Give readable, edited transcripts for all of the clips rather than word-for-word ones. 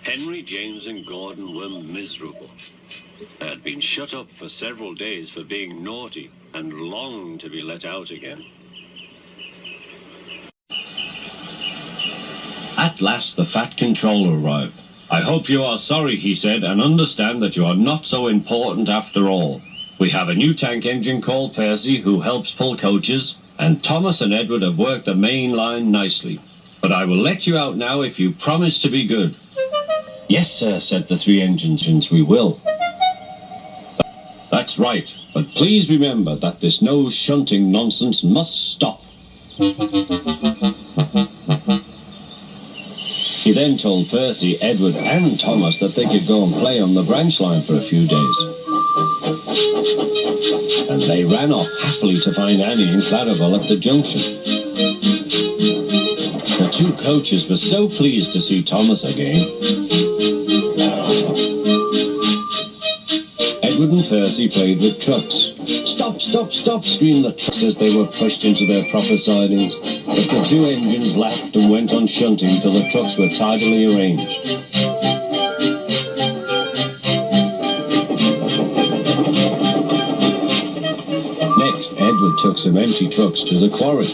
Henry, James and Gordon were miserable. They had been shut up for several days for being naughty and longed to be let out again. At last the Fat Controller arrived. "I hope you are sorry," he said, "and understand that you are not so important after all. We have a new tank engine called Percy who helps pull coaches, and Thomas and Edward have worked the main line nicely. But I will let you out now if you promise to be good." "Yes, sir," said the three engines, "we will." "That's right, but please remember that this no shunting nonsense must stop." He then told Percy, Edward and Thomas that they could go and play on the branch line for a few days. And they ran off happily to find Annie and Clarabelle at the junction. The two coaches were so pleased to see Thomas again. Edward and Percy played with trucks. "Stop, stop, stop," screamed the trucks as they were pushed into their proper sidings. But the two engines laughed and went on shunting till the trucks were tidily arranged. Next, Edward took some empty trucks to the quarry.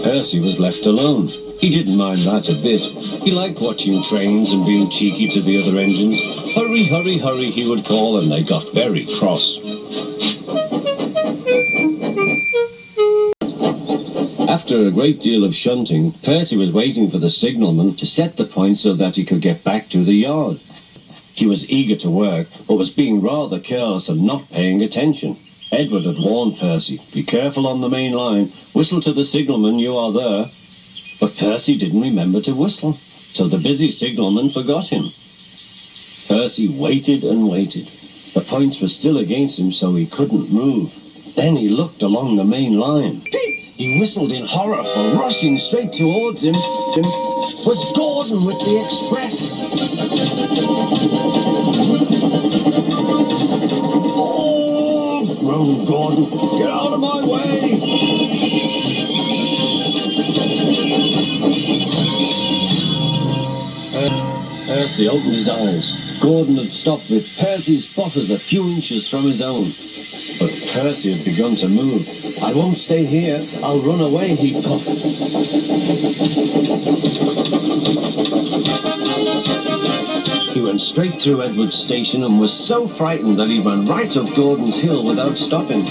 Percy was left alone. He didn't mind that a bit. He liked watching trains and being cheeky to the other engines. "Hurry, hurry, hurry," he would call, and they got very cross. After a great deal of shunting, Percy was waiting for the signalman to set the point so that he could get back to the yard. He was eager to work, but was being rather careless and not paying attention. Edward had warned Percy, "Be careful on the main line. Whistle to the signalman you are there." But Percy didn't remember to whistle, so the busy signalman forgot him. Percy waited and waited. The points were still against him, so he couldn't move. Then he looked along the main line. He whistled in horror, for rushing straight towards him was Gordon with the express. "Oh!" groaned Gordon. "Get out of my way!" Percy opened his eyes. Gordon had stopped with Percy's buffers a few inches from his own. But Percy had begun to move. "I won't stay here. I'll run away," he puffed. He went straight through Edward's station and was so frightened that he ran right up Gordon's hill without stopping.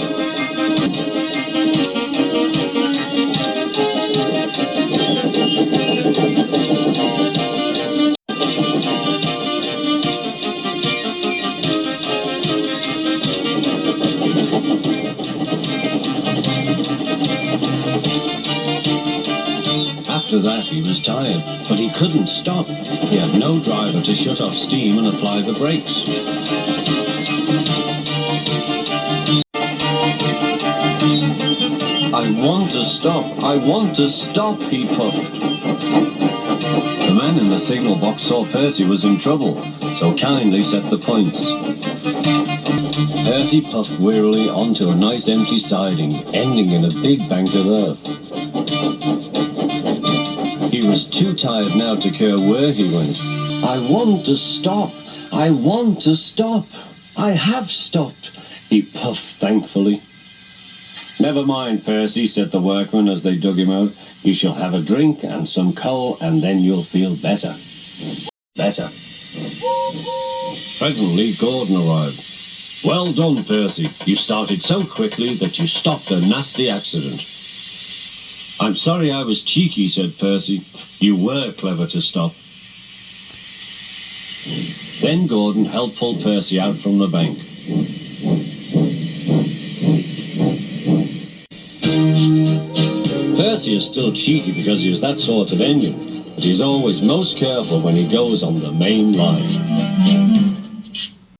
After that he was tired, but he couldn't stop. He had no driver to shut off steam and apply the brakes. "I want to stop, I want to stop," he puffed. The man in the signal box saw Percy was in trouble, so kindly set the points. Percy puffed wearily onto a nice empty siding, ending in a big bank of earth. He was too tired now to care where he went. "I want to stop, I want to stop, I have stopped," he puffed thankfully. "Never mind, Percy," said the workman as they dug him out. "You shall have a drink and some coal, and then you'll feel better." Better. Presently, Gordon arrived. "Well done, Percy. You started so quickly that you stopped a nasty accident." "I'm sorry I was cheeky," said Percy. "You were clever to stop." Then Gordon helped pull Percy out from the bank. Percy is still cheeky because he is that sort of engine, but he's always most careful when he goes on the main line.